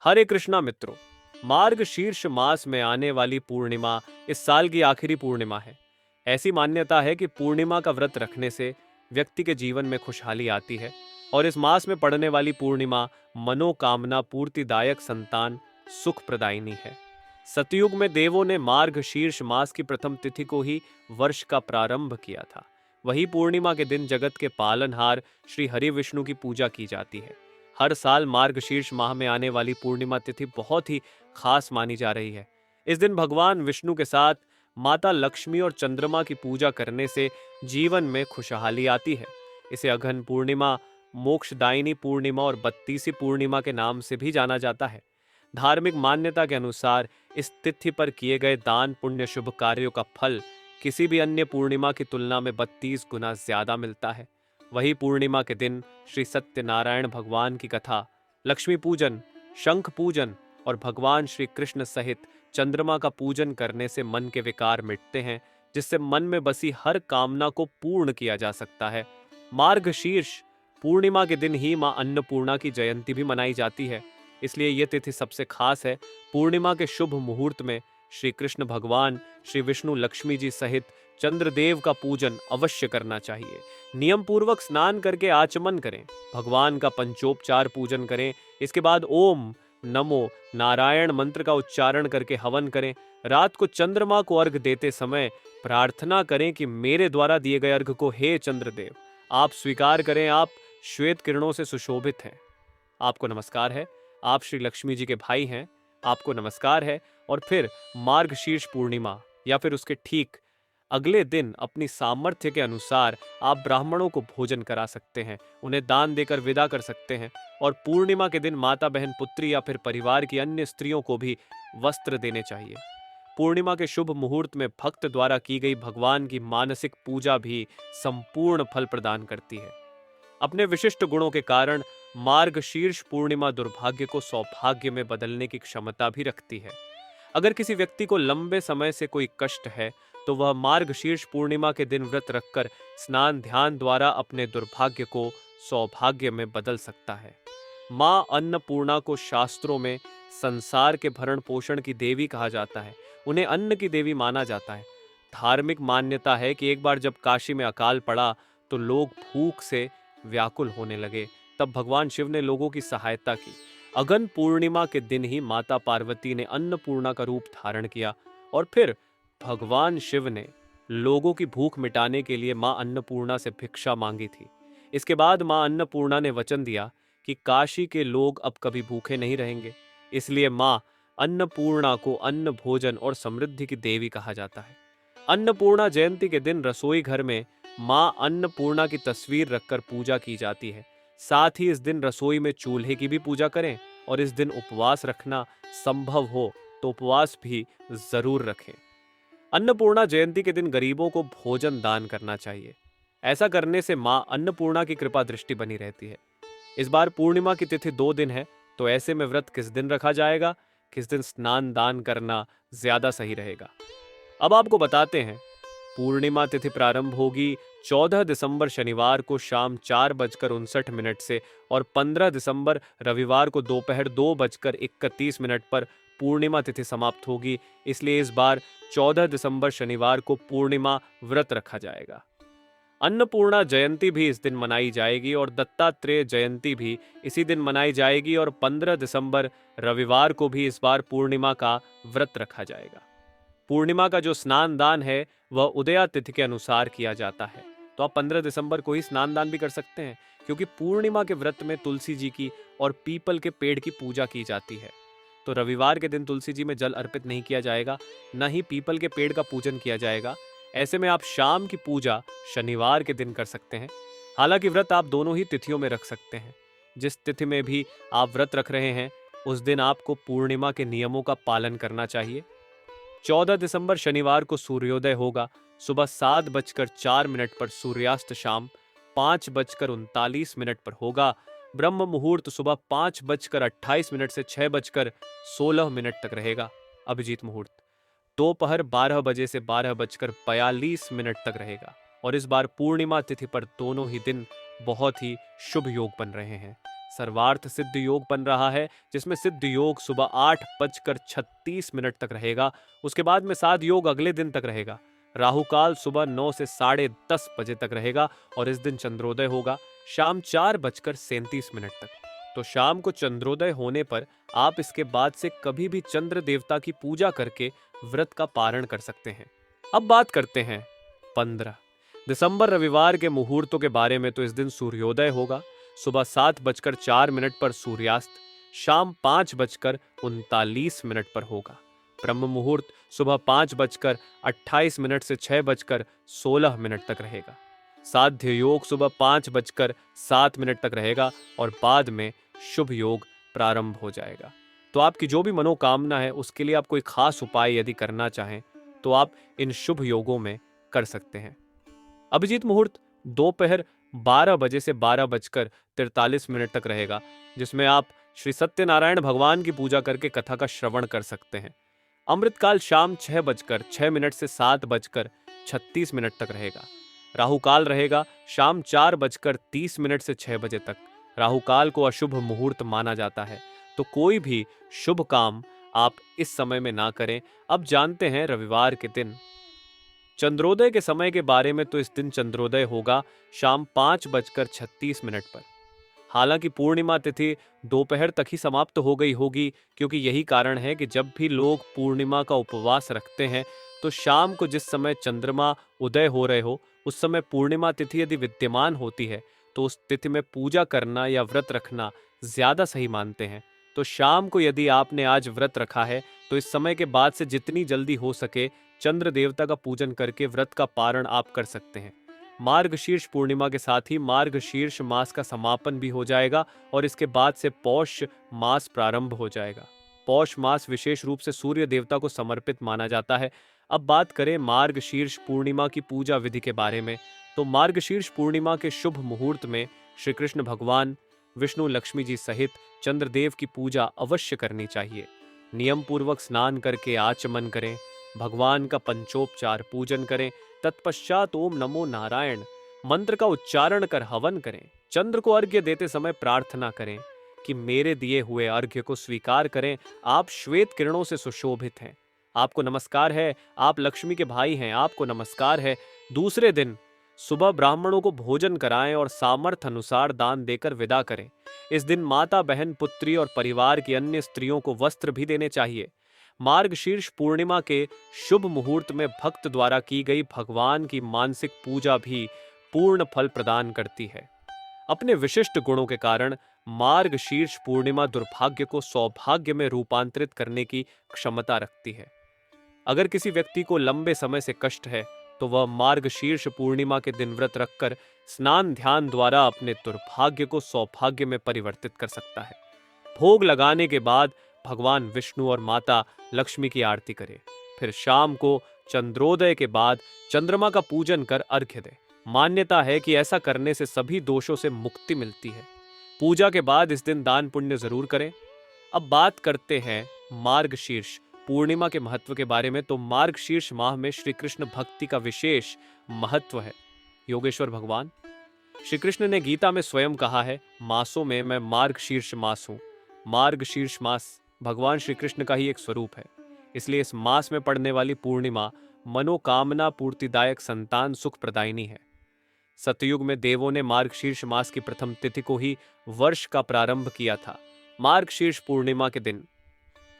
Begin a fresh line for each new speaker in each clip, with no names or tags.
हरे कृष्णा मित्रों, मार्ग शीर्ष मास में आने वाली पूर्णिमा इस साल की आखिरी पूर्णिमा है। ऐसी मान्यता है कि पूर्णिमा का व्रत रखने से व्यक्ति के जीवन में खुशहाली आती है और इस मास में पड़ने वाली पूर्णिमा मनोकामना पूर्तिदायक संतान सुख प्रदायिनी है। सतयुग में देवों ने मार्ग शीर्ष मास की प्रथम तिथि को ही वर्ष का प्रारंभ किया था। वही पूर्णिमा के दिन जगत के पालनहार श्री हरि विष्णु की पूजा की जाती है। हर साल मार्गशीर्ष माह में आने वाली पूर्णिमा तिथि बहुत ही खास मानी जा रही है। इस दिन भगवान विष्णु के साथ माता लक्ष्मी और चंद्रमा की पूजा करने से जीवन में खुशहाली आती है। इसे अघन पूर्णिमा, मोक्षदायिनी पूर्णिमा और बत्तीसी पूर्णिमा के नाम से भी जाना जाता है। धार्मिक मान्यता के अनुसार इस तिथि पर किए गए दान पुण्य शुभ कार्यों का फल किसी भी अन्य पूर्णिमा की तुलना में 32 गुना ज्यादा मिलता है। वही पूर्णिमा के दिन श्री सत्यनारायण भगवान की कथा, लक्ष्मी पूजन, शंख पूजन और भगवान श्री कृष्ण सहित चंद्रमा का पूजन करने से मन के विकार मिटते हैं, जिससे मन में बसी हर कामना को पूर्ण किया जा सकता है। मार्गशीर्ष पूर्णिमा के दिन ही मां अन्नपूर्णा की जयंती भी मनाई जाती है, इसलिए यह तिथि सबसे खास है। पूर्णिमा के शुभ मुहूर्त में श्री कृष्ण भगवान, श्री विष्णु, लक्ष्मी जी सहित चंद्रदेव का पूजन अवश्य करना चाहिए। नियम पूर्वक स्नान करके आचमन करें, भगवान का पंचोपचार पूजन करें। इसके बाद ओम नमो नारायण मंत्र का उच्चारण करके हवन करें। रात को चंद्रमा को अर्घ देते समय प्रार्थना करें कि मेरे द्वारा दिए गए अर्घ को हे चंद्रदेव आप स्वीकार करें, आप श्वेत किरणों से सुशोभित हैं। आपको नमस्कार है, आप श्री लक्ष्मी जी के भाई हैं, आपको नमस्कार है। और फिर मार्गशीर्ष पूर्णिमा या फिर उसके ठीक अगले दिन अपनी सामर्थ्य के अनुसार आप ब्राह्मणों को भोजन करा सकते हैं, उन्हें दान देकर विदा कर सकते हैं। और पूर्णिमा के दिन माता, बहन, पुत्री या फिर परिवार की अन्य स्त्रियों को भी वस्त्र देने चाहिए। पूर्णिमा के शुभ मुहूर्त में भक्त द्वारा की गई भगवान की मानसिक पूजा भी संपूर्ण फल प्रदान करती है। अपने विशिष्ट गुणों के कारण मार्गशीर्ष पूर्णिमा दुर्भाग्य को सौभाग्य में बदलने की क्षमता भी रखती है। अगर किसी व्यक्ति को लंबे समय से कोई कष्ट है तो वह मार्गशीर्ष पूर्णिमा के दिन व्रत रखकर स्नान ध्यान द्वारा अपने दुर्भाग्य को सौभाग्य में बदल सकता है। मां अन्नपूर्णा को शास्त्रों में संसार के भरण पोषण की देवी कहा जाता है। उन्हें अन्न की देवी माना जाता है। धार्मिक मान्यता है कि एक बार जब काशी में अकाल पड़ा तो लोग भूख से व्याकुल होने लगे। तब भगवान शिव ने लोगों की सहायता की। अगन पूर्णिमा के दिन ही माता पार्वती ने अन्नपूर्णा का रूप धारण किया और फिर भगवान शिव ने लोगों की भूख मिटाने के लिए मां अन्नपूर्णा से भिक्षा मांगी थी। इसके बाद मां अन्नपूर्णा ने वचन दिया कि काशी के लोग अब कभी भूखे नहीं रहेंगे। इसलिए मां अन्नपूर्णा को अन्न, भोजन और समृद्धि की देवी कहा जाता है। अन्नपूर्णा जयंती के दिन रसोई घर में मां अन्नपूर्णा की तस्वीर रखकर पूजा की जाती है। साथ ही इस दिन रसोई में चूल्हे की भी पूजा करें और इस दिन उपवास रखना संभव हो तो उपवास भी जरूर रखें। अन्नपूर्णा जयंती के दिन गरीबों को भोजन दान करना चाहिए। ऐसा करने से मां अन्नपूर्णा की कृपा दृष्टि बनी रहती है। इस बार पूर्णिमा की तिथि 2 दिन है, तो ऐसे में व्रत किस दिन रखा जाएगा, किस दिन स्नान दान करना ज्यादा सही रहेगा, अब आपको बताते हैं। पूर्णिमा तिथि प्रारंभ होगी 14 दिसंबर शनिवार को शाम 4:59 से और 15 दिसंबर रविवार को दोपहर 2:31 पर पूर्णिमा तिथि समाप्त होगी। इसलिए इस बार 14 दिसंबर शनिवार को पूर्णिमा व्रत रखा जाएगा। अन्नपूर्णा जयंती भी इस दिन मनाई जाएगी और दत्तात्रेय जयंती भी इसी दिन मनाई जाएगी और 15 दिसंबर रविवार को भी इस बार पूर्णिमा का व्रत रखा जाएगा। पूर्णिमा का जो स्नान दान है वह उदया तिथि के अनुसार किया जाता है, तो आप 15 दिसंबर को ही स्नान दान भी कर सकते हैं, क्योंकि पूर्णिमा के व्रत में तुलसी जी की और पीपल के पेड़ की पूजा की जाती है। तो रविवार के दिन तुलसी जी में जल अर्पित नहीं किया जाएगा, न ही पीपल के पेड़ का पूजन किया जाएगा। ऐसे में आप शाम की पूजा शनिवार के दिन कर सकते हैं। हालांकि व्रत आप दोनों ही तिथियों में रख सकते हैं। जिस तिथि में भी आप व्रत रख रहे हैं उस दिन आपको पूर्णिमा के नियमों का पालन करना चाहिए। 14 दिसंबर शनिवार को सूर्योदय होगा सुबह 7:04 पर, सूर्यास्त शाम 5:39 पर होगा। ब्रह्म मुहूर्त सुबह 5:28 से 6:16 तक रहेगा। अभिजीत मुहूर्त दोपहर 12 बजे से 12:42 तक रहेगा। और इस बार पूर्णिमा तिथि पर दोनों ही दिन बहुत ही शुभ योग बन रहे हैं। सर्वार्थ सिद्ध योग बन रहा है, जिसमें सिद्ध योग सुबह 8:36 तक रहेगा। उसके बाद में साध योग अगले दिन तक रहेगा। राहु काल सुबह 9 से 10:30 बजे तक रहेगा और इस दिन चंद्रोदय होगा शाम 4:37 तक। तो शाम को चंद्रोदय होने पर आप इसके बाद से कभी भी चंद्र देवता की पूजा करके व्रत का पारण कर सकते हैं। अब बात करते हैं 15 दिसंबर रविवार के मुहूर्तों के बारे में। तो इस दिन सूर्योदय होगा सुबह 7:04 पर सूर्यास्त शाम 5:39 पर होगा। ब्रह्म मुहूर्त सुबह 5:28 से 6:16 तक रहेगा। साध्य योग सुबह 5:07 तक रहेगा और बाद में शुभ योग प्रारंभ हो जाएगा। तो आपकी जो भी मनोकामना है उसके लिए आप कोई खास उपाय यदि करना चाहें तो आप इन शुभ योगों में कर सकते हैं। अभिजीत मुहूर्त दोपहर 12 बजे से 12:43 तक रहेगा, जिसमें आप श्री सत्यनारायण भगवान की पूजा करके कथा का श्रवण कर सकते हैं। अमृतकाल शाम 6:06 से 7:36 तक रहेगा। राहु काल रहेगा शाम 4:30 से 6 बजे तक। राहु काल को अशुभ मुहूर्त माना जाता है, तो कोई भी शुभ काम आप इस समय में ना करें। अब जानते हैं रविवार के दिन चंद्रोदय के समय के बारे में। तो इस दिन चंद्रोदय होगा शाम 5:36 पर। हालांकि पूर्णिमा तिथि दोपहर तक ही समाप्त हो गई होगी, क्योंकि यही कारण है कि जब भी लोग पूर्णिमा का उपवास रखते हैं तो शाम को जिस समय चंद्रमा उदय हो रहे हो उस समय पूर्णिमा तिथि यदि विद्यमान होती है तो उस तिथि में पूजा करना या व्रत रखना ज्यादा सही मानते हैं। तो शाम को यदि आपने आज व्रत रखा है तो इस समय के बाद से जितनी जल्दी हो सके चंद्र देवता का पूजन करके व्रत का पारण आप कर सकते हैं। मार्गशीर्ष पूर्णिमा के साथ ही मार्गशीर्ष मास का समापन भी हो जाएगा और इसके बाद से पौष मास प्रारंभ हो जाएगा। पौष मास विशेष रूप से सूर्य देवता को समर्पित माना जाता है। अब बात करें मार्गशीर्ष पूर्णिमा की पूजा विधि के बारे में। तो मार्गशीर्ष पूर्णिमा के शुभ मुहूर्त में श्री कृष्ण भगवान, विष्णु, लक्ष्मी जी सहित चंद्रदेव की पूजा अवश्य करनी चाहिए। नियम पूर्वक स्नान करके आचमन करें, भगवान का पंचोपचार पूजन करें, तत्पश्चात ओम नमो नारायण मंत्र का उच्चारण कर हवन करें। चंद्र को अर्घ्य देते समय प्रार्थना करें कि मेरे दिए हुए अर्घ्य को स्वीकार करें। आप श्वेत किरणों से सुशोभित हैं, आपको नमस्कार है। आप लक्ष्मी के भाई हैं, आपको नमस्कार है। दूसरे दिन सुबह ब्राह्मणों को भोजन कराएं और सामर्थ्य अनुसार दान देकर विदा करें। इस दिन माता, बहन, पुत्री और परिवार की अन्य स्त्रियों को वस्त्र भी देने चाहिए। मार्गशीर्ष पूर्णिमा के शुभ मुहूर्त में भक्त द्वारा की गई भगवान की मानसिक पूजा भी पूर्ण फल प्रदान करती है। अपने विशिष्ट गुणों के कारण मार्गशीर्ष पूर्णिमा दुर्भाग्य को सौभाग्य में रूपांतरित करने की क्षमता रखती है। अगर किसी व्यक्ति को लंबे समय से कष्ट है तो वह मार्गशीर्ष पूर्णिमा के दिन व्रत रखकर स्नान ध्यान द्वारा अपने दुर्भाग्य को सौभाग्य में परिवर्तित कर सकता है। भोग लगाने के बाद भगवान विष्णु और माता लक्ष्मी की आरती करे। फिर शाम को चंद्रोदय के बाद चंद्रमा का पूजन कर अर्घ्य दे। मान्यता है कि ऐसा करने से सभी दोषों से मुक्ति मिलती है। पूजा के बाद इस दिन दान पुण्य जरूर करें। अब बात करते हैं मार्गशीर्ष पूर्णिमा के महत्व के बारे में। तो मार्गशीर्ष माह में श्री कृष्ण भक्ति का विशेष महत्व है। योगेश्वर भगवान श्री कृष्ण ने गीता में स्वयं कहा है, मासों में मैं मार्गशीर्ष मास हूं। मार्गशीर्ष मास भगवान श्री कृष्ण का ही एक स्वरूप है। इसलिए इस मास में पड़ने वाली पूर्णिमा मनोकामना पूर्तिदायक संतान सुख प्रदायिनी है। सतयुग में देवों ने मार्गशीर्ष मास की प्रथम तिथि को ही वर्ष का प्रारंभ किया था। मार्गशीर्ष पूर्णिमा के दिन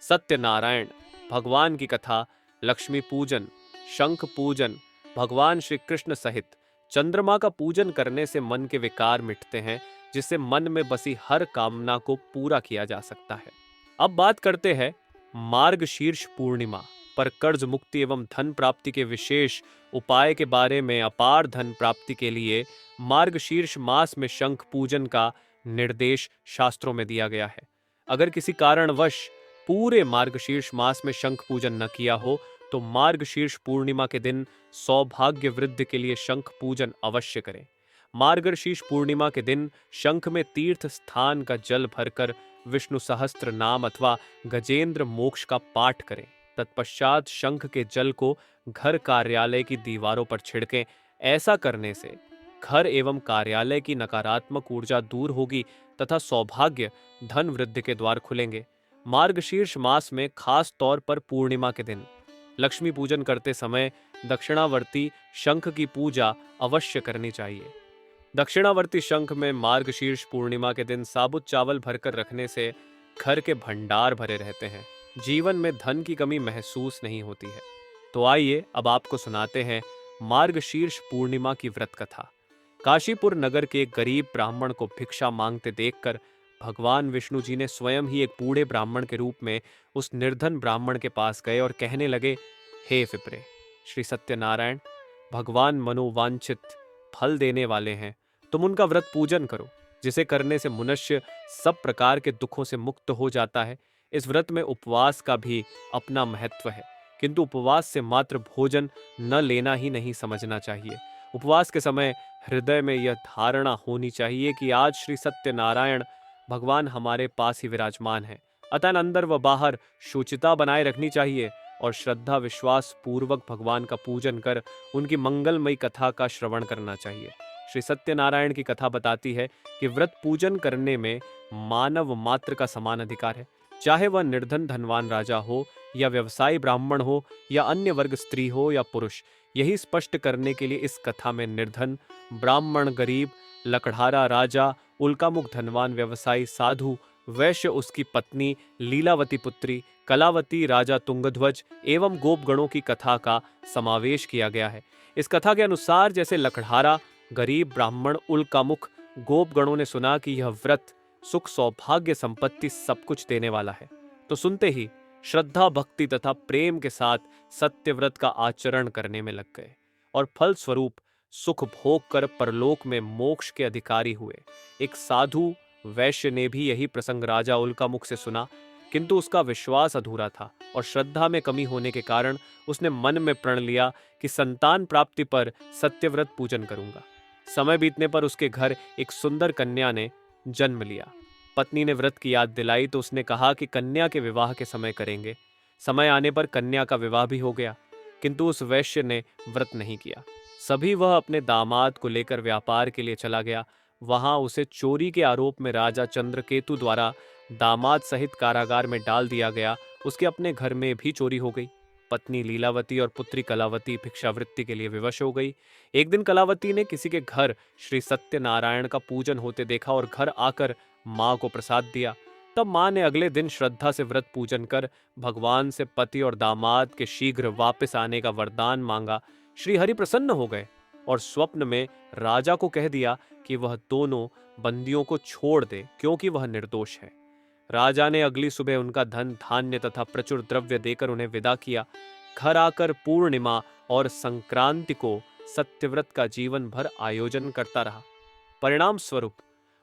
सत्यनारायण भगवान की कथा, लक्ष्मी पूजन, शंख पूजन, भगवान श्री कृष्ण सहित चंद्रमा का पूजन करने से मन के विकार मिटते हैं, जिससे मन में बसी हर कामना को पूरा किया जा सकता है। अब बात करते हैं मार्गशीर्ष पूर्णिमा पर कर्ज मुक्ति एवं धन प्राप्ति के विशेष उपाय के बारे में। अपार धन प्राप्ति के लिए मार्गशीर्ष मास में शंख पूजन का निर्देश शास्त्रों में दिया गया है। अगर किसी कारणवश पूरे मार्गशीर्ष मास में शंख पूजन न किया हो तो मार्गशीर्ष पूर्णिमा के दिन सौभाग्य वृद्धि के लिए शंख पूजन अवश्य करें। मार्गशीर्ष पूर्णिमा के दिन शंख में तीर्थ स्थान का जल भरकर विष्णु सहस्त्र नाम अथवा गजेंद्र मोक्ष का पाठ करें। तत्पश्चात शंख के जल को घर कार्यालय की दीवारों पर छिड़कें। ऐसा करने से घर एवं कार्यालय की नकारात्मक ऊर्जा दूर होगी तथा सौभाग्य धन वृद्धि के द्वार खुलेंगे। मार्गशीर्ष मास में खास तौर पर पूर्णिमा के दिन लक्ष्मी पूजन करते समय दक्षिणावर्ती शंख की पूजा अवश्य करनी चाहिए। दक्षिणावर्ती शंख में मार्गशीर्ष पूर्णिमा के दिन साबुत चावल भरकर रखने से घर के भंडार भरे रहते हैं, जीवन में धन की कमी महसूस नहीं होती है। तो आइए अब आपको सुनाते हैं मार्गशीर्ष पूर्णिमा की व्रत कथा। काशीपुर नगर के एक गरीब ब्राह्मण को भिक्षा मांगते देखकर भगवान विष्णु जी ने स्वयं ही एक बूढ़े ब्राह्मण के रूप में उस निर्धन ब्राह्मण के पास गए और कहने लगे, हे विप्रे, श्री सत्यनारायण भगवान मनोवांछित फल देने वाले हैं, तुम उनका व्रत पूजन करो, जिसे करने से मनुष्य सब प्रकार के दुखों से मुक्त हो जाता है। इस व्रत में उपवास का भी अपना महत्व है, किंतु उपवास से मात्र भोजन न लेना ही नहीं समझना चाहिए। उपवास के समय हृदय में यह धारणा होनी चाहिए कि आज श्री सत्यनारायण भगवान हमारे पास ही विराजमान है, अतः अंदर व बाहर शुचिता बनाए रखनी चाहिए और श्रद्धा विश्वास पूर्वक भगवान का पूजन कर उनकी मंगलमयी कथा का श्रवण करना चाहिए। श्री सत्यनारायण की कथा बताती है कि व्रत पूजन करने में मानव मात्र का समान अधिकार है, चाहे वह निर्धन धनवान राजा हो या व्यवसायी ब्राह्मण हो या अन्य वर्ग स्त्री हो या पुरुष। यही स्पष्ट करने के लिए इस कथा में निर्धन, ब्राह्मण, गरीब, लकड़हारा राजा, उल्कामुख धनवान व्यवसायी, साधु, वैश्य, उसकी पत्नी लीलावती पुत्री कलावती, राजा तुंगध्वज एवं गोपगणों की कथा का समावेश किया गया है। इस कथा के अनुसार जैसे लकड़हारा, गरीब, ब्राह्मण, उल्कामुख, गोपगणों ने सुना कि यह व्रत सुख, सौभाग्य, संपत्ति सब कुछ देने वाला है, तो सुनते ही श्रद्धा, भक्ति तथा प्रेम के साथ सत्यव्रत का आचरण करने में लग गए और फल स्वरूप सुख भोग कर परलोक में मोक्ष के अधिकारी हुए। एक साधु वैश्य ने भी यही प्रसंग राजा उल्कामुख से सुना, किंतु उसका विश्वास अधूरा था और श्रद्धा में कमी होने के कारण उसने मन में प्रण लिया कि संतान प्राप्ति पर सत्यव्रत पूजन करूंगा। समय बीतने पर उसके घर एक सुंदर कन्या ने जन्म लिया। पत्नी ने व्रत की याद दिलाई तो उसने कहा कि कन्या के विवाह के समय करेंगे। समय आने पर कन्या का विवाह भी हो गया, किंतु उस वैश्य ने व्रत नहीं किया। सभी वह अपने दामाद को लेकर व्यापार के लिए चला गया। वहां उसे चोरी के आरोप में राजा चंद्रकेतु द्वारा दामाद सहित कारागार में डाल दिया गया। उसके अपने घर में भी चोरी हो गई। पत्नी लीलावती और पुत्री कलावती भिक्षावृत्ति के लिए विवश हो गई। एक दिन कलावती ने किसी के घर श्री सत्यनारायण का पूजन होते देखा और घर आकर माँ को प्रसाद दिया। तब माँ ने अगले दिन श्रद्धा से व्रत पूजन कर भगवान से पति और दामाद के शीघ्र वापस आने का वरदान मांगा। श्री हरि प्रसन्न हो गए और स्वप्न में राजा को कह दिया कि वह दोनों बंदियों को छोड़ दे, क्योंकि वह निर्दोष है। राजा ने अगली सुबह उनका धन धान्य तथा प्रचुर द्रव्य देकर उन्हें विदा किया। घर आकर पूर्णिमा और संक्रांति को सत्यव्रत का जीवन भर आयोजन करता रहा। परिणाम स्वरूप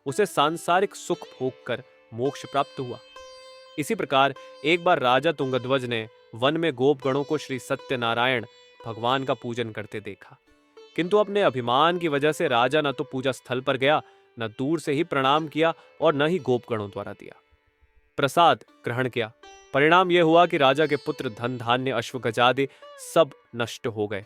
उसे सांसारिक सुख भोग कर मोक्ष प्राप्त हुआ। इसी प्रकार एक बार राजा तुंगध्वज ने वन में गोपगणों को श्री सत्यनारायण भगवान का पूजन करते देखा, किंतु अपने अभिमान की वजह से राजा न तो पूजा स्थल पर गया, न दूर से ही प्रणाम किया और न ही गोपगणों द्वारा दिया प्रसाद ग्रहण किया। परिणाम यह हुआ कि राजा के पुत्र, धन धान्य, अश्व गजादि सब नष्ट हो गए।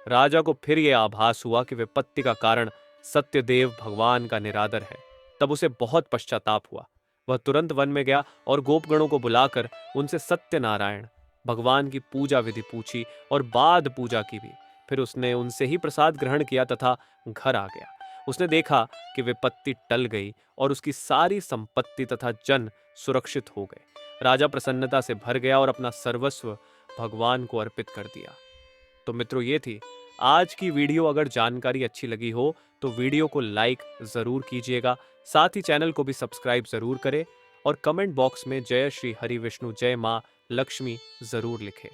राजा को फिर यह आभास हुआ कि विपत्ति का कारण सत्यदेव भगवान का निरादर है। तब उसे बहुत पश्चाताप हुआ। वह तुरंत वन में गया और गोपगणों को बुलाकर उनसे सत्यनारायण भगवान की पूजा विधि पूछी और बाद पूजा की भी। फिर उसने उनसे ही प्रसाद ग्रहण किया तथा घर आ गया। उसने देखा कि विपत्ति टल गई और उसकी सारी संपत्ति तथा जन सुरक्षित हो गए। राजा प्रसन्नता से भर गया और अपना सर्वस्व भगवान को अर्पित कर दिया। तो मित्रों, ये थी आज की वीडियो। अगर जानकारी अच्छी लगी हो तो वीडियो को लाइक जरूर कीजिएगा, साथ ही चैनल को भी सब्सक्राइब जरूर करें और कमेंट बॉक्स में जय श्री हरि विष्णु, जय मां लक्ष्मी जरूर लिखें।